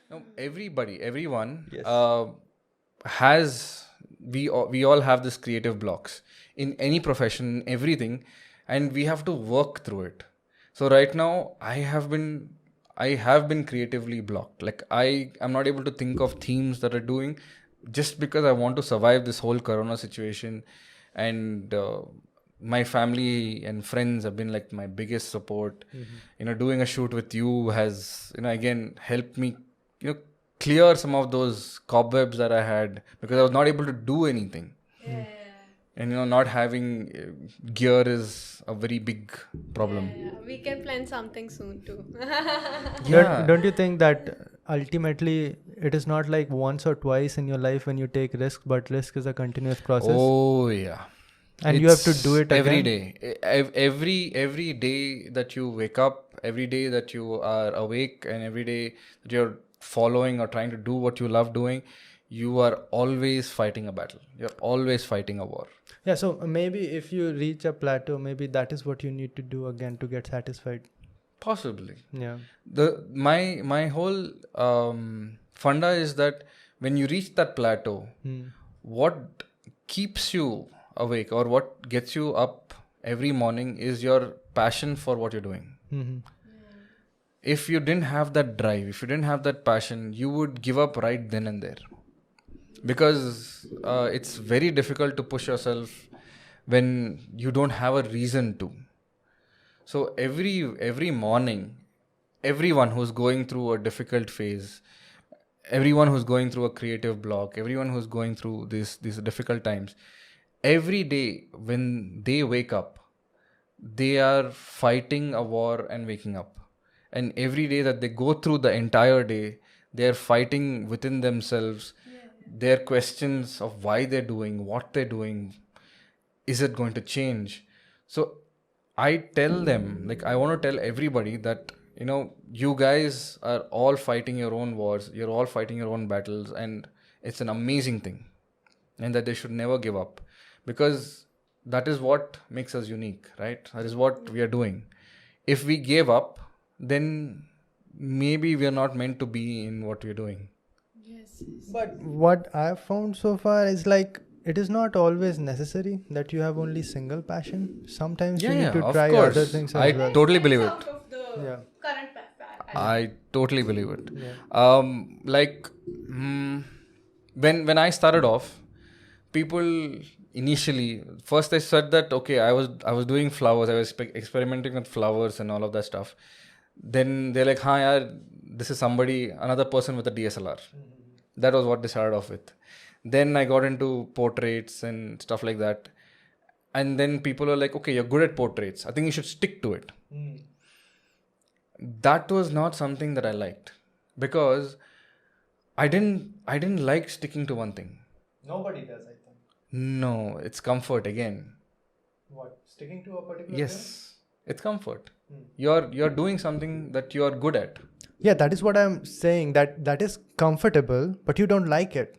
No, everyone Yes. has, we all have this creative blocks in any profession, everything, and we have to work through it. So right now, I have been creatively blocked. Like I am not able to think of themes that are doing, just because I want to survive this whole Corona situation, and my family and friends have been like my biggest support. Doing a shoot with you has, again, helped me, clear some of those cobwebs that I had, because I was not able to do anything. Yeah. And not having gear is a very big problem. Yeah. We can plan something soon too. Yeah. Don't you think that ultimately it is not like once or twice in your life when you take risks, but risk is a continuous process? Oh yeah. And you have to do it every again? day. Every day that you wake up, every day that you are awake, and every day that you're following or trying to do what you love doing, you are always fighting a battle. You're always fighting a war. Yeah, so maybe if you reach a plateau, maybe that is what you need to do again to get satisfied. Possibly. Yeah. My whole funda is that when you reach that plateau, what keeps you awake or what gets you up every morning is your passion for what you're doing. Mhm. If you didn't have that drive, if you didn't have that passion, you would give up right then and there, because it's very difficult to push yourself when you don't have a reason to. So every morning, everyone who's going through a difficult phase, everyone who's going through a creative block, everyone who's going through these difficult times, every day when they wake up, they are fighting a war and waking up. And every day that they go through the entire day, they're fighting within themselves their questions of why they're doing what they're doing. Is it going to change? So I tell them, like, I want to tell everybody that, you guys are all fighting your own wars, you're all fighting your own battles, and it's an amazing thing. And that they should never give up, because that is what makes us unique, right? That is what we are doing. If we gave up, then maybe we are not meant to be in what we are doing. Yes. But what I've found so far is like it is not always necessary that you have only single passion. Sometimes you need to of try course. other things I as well. totally believe it. Out of the Yeah. current I totally believe it. Yeah. Like, when I started off, people initially first they said that okay, I was doing flowers, I was experimenting with flowers and all of that stuff. Then they're like, "Hi, yaar, this is another person with a DSLR." That was what they started off with. Then I got into portraits and stuff like that. And then people are like, "Okay, you're good at portraits. I think you should stick to it." That was not something that I liked, because I didn't like sticking to one thing. Nobody does, I think. No, it's comfort again. What? Sticking to a particular Yes, it's comfort. You're doing something that you're good at. Yeah, that is what I'm saying. That is comfortable, but you don't like it.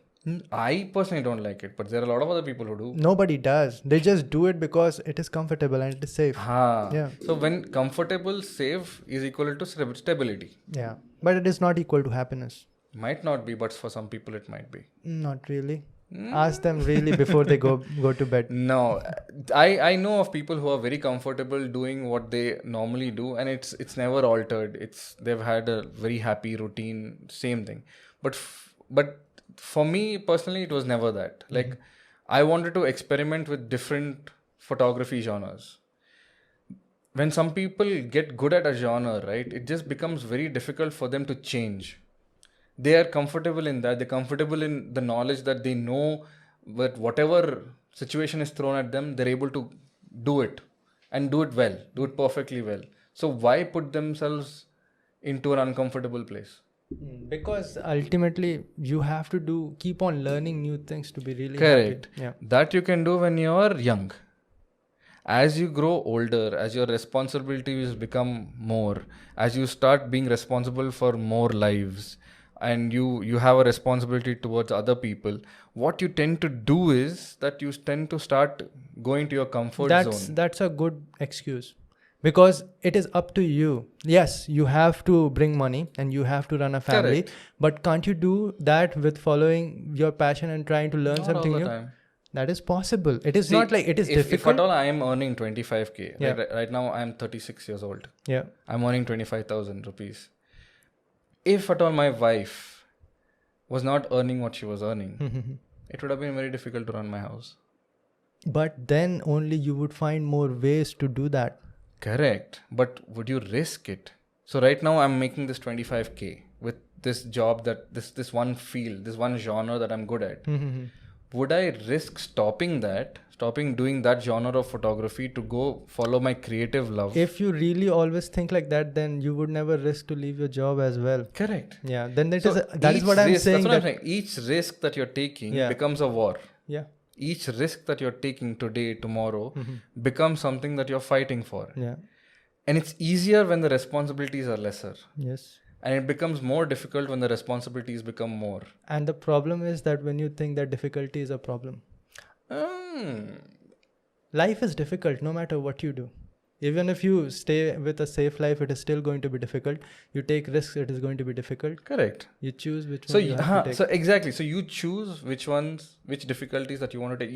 I personally don't like it, but there are a lot of other people who do. Nobody does. They just do it because it is comfortable and it is safe. Yeah. So when comfortable, safe is equal to stability. Yeah. But it is not equal to happiness. Might not be, but for some people it might be. Not really. Ask them really before they go to bed. No, I know of people who are very comfortable doing what they normally do, and it's never altered. They've had a very happy routine, same thing. But for me personally, it was never that. Like, I wanted to experiment with different photography genres. When some people get good at a genre, right, it just becomes very difficult for them to change. They are comfortable in that. They're comfortable in the knowledge that they know that whatever situation is thrown at them, they're able to do it and do it well, do it perfectly well. So why put themselves into an uncomfortable place? Because ultimately you have to keep on learning new things to be really Correct. happy. Yeah. That you can do when you're young. As you grow older, as your responsibilities become more, as you start being responsible for more lives, and you have a responsibility towards other people, what you tend to do is that you tend to start going to your comfort zone. That's a good excuse. Because it is up to you. Yes, you have to bring money and you have to run a family. Correct. But can't you do that with following your passion and trying to learn Not something all the new? time. That is possible. It is See, not like it is if at difficult. all I am earning 25k, Yeah. right now I am 36 years old. Yeah. I'm earning 25,000 rupees. If at all my wife was not earning what she was earning, it would have been very difficult to run my house. But then only you would find more ways to do that. Correct. But would you risk it? So right now I'm making this 25k with this job, that this one field, this one genre that I'm good at. Would I risk stopping doing that genre of photography to go follow my creative love? If you really always think like that, then you would never risk to leave your job as well. Correct. Yeah. Then that So is what I'm risk, saying. That's what I'm saying. Each risk that you're taking becomes a war. Yeah. Each risk that you're taking today, tomorrow, becomes something that you're fighting for. Yeah. And it's easier when the responsibilities are lesser. Yes. And it becomes more difficult when the responsibilities become more. And the problem is that when you think that difficulty is a problem, life is difficult no matter what you do. Even if you stay with a safe life, it is still going to be difficult. You take risks, it is going to be difficult. Correct. You choose which one you have to take. So exactly. So you choose which difficulties that you want to take.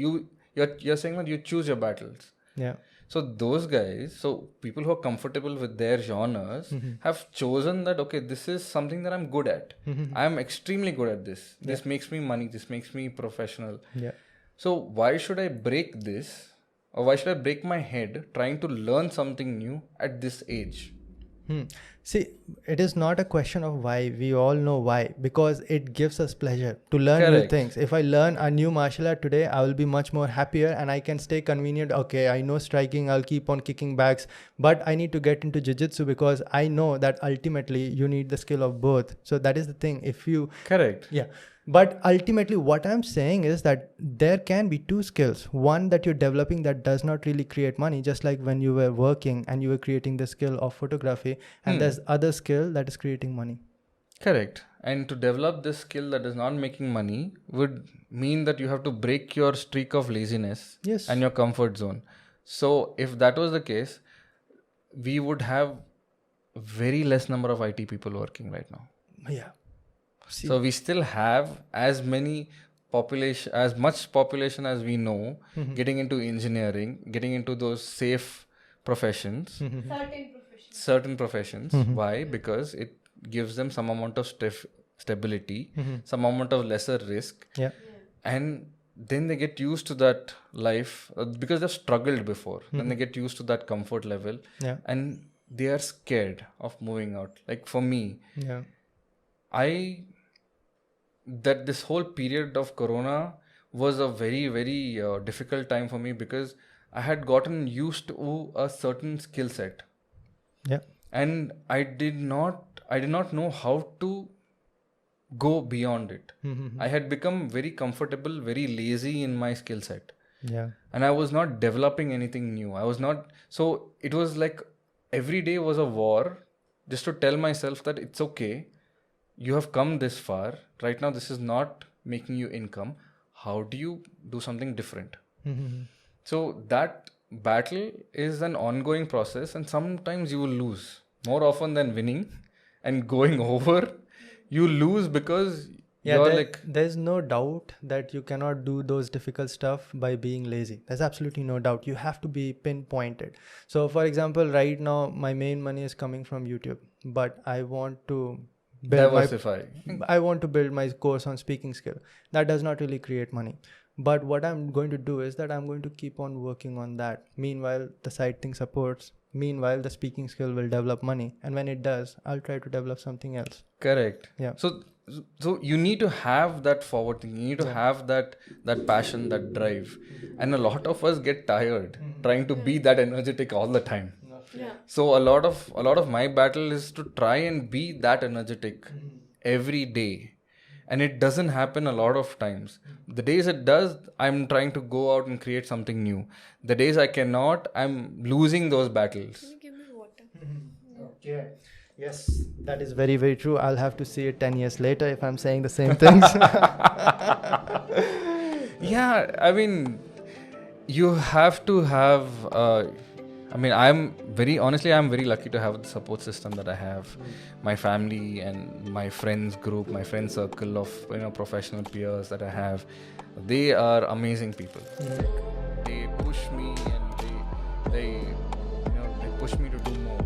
You're saying that you choose your battles. Yeah. So those guys, so people who are comfortable with their genres have chosen that, okay, this is something that I'm good at. I'm extremely good at this. This makes me money. This makes me professional. Yeah. So why should I break this? Or why should I break my head trying to learn something new at this age? See, it is not a question of why. We all know why. Because it gives us pleasure to learn new things. If I learn a new martial art today, I will be much more happier and I can stay convenient. Okay, I know striking, I'll keep on kicking backs. But I need to get into jiu-jitsu because I know that ultimately you need the skill of both. So that is the thing. If you... Correct. Yeah. But ultimately, what I'm saying is that there can be two skills. One that you're developing that does not really create money, just like when you were working and you were creating the skill of photography. And there's other skill that is creating money. Correct. And to develop this skill that is not making money would mean that you have to break your streak of laziness and your comfort zone. So if that was the case, we would have very less number of IT people working right now. Yeah. So we still have as much population as we know getting into engineering, getting into those safe professions, certain professions. Why? Because it gives them some amount of stability, some amount of lesser risk. Yeah. And then they get used to that life because they've struggled before. Then they get used to that comfort level. Yeah. And they are scared of moving out. Like for me, that this whole period of Corona was a very, very difficult time for me because I had gotten used to a certain skill set. Yeah. And I did not know how to go beyond it. I had become very comfortable, very lazy in my skill set. Yeah. And I was not developing anything new. So it was like every day was a war just to tell myself that it's okay. You have come this far. Right now, this is not making you income. How do you do something different? So that battle is an ongoing process, and sometimes you will lose. More often than winning and going over, you lose because there's no doubt that you cannot do those difficult stuff by being lazy. There's absolutely no doubt. You have to be pinpointed. So for example, right now, my main money is coming from YouTube, but I want to diversify. I want to build my course on speaking skill. That does not really create money. But what I'm going to do is that I'm going to keep on working on that. Meanwhile, the side thing supports. Meanwhile, the speaking skill will develop money. And when it does, I'll try to develop something else. Correct. Yeah. So you need to have that forward thinking. You need to have that passion, that drive. And a lot of us get tired trying to be that energetic all the time. Yeah. So a lot of my battle is to try and be that energetic every day. And it doesn't happen a lot of times. The days it does, I'm trying to go out and create something new. The days I cannot, I'm losing those battles. Can you give me water? Okay. Yes, that is very, very true. I'll have to see it 10 years later if I'm saying the same things. Yeah, I mean, you have to have I mean, I'm very lucky to have the support system that I have. My family and my friends group, my friend circle of professional peers that I have, they are amazing people. They push me and they push me to do more.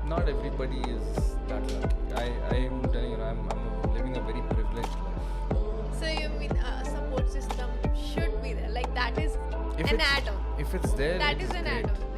Not everybody is that lucky. I am telling you, I'm living a very privileged life. So you mean a support system should be there? Like that is an add-on. If it's there, That it's is an great. add-on.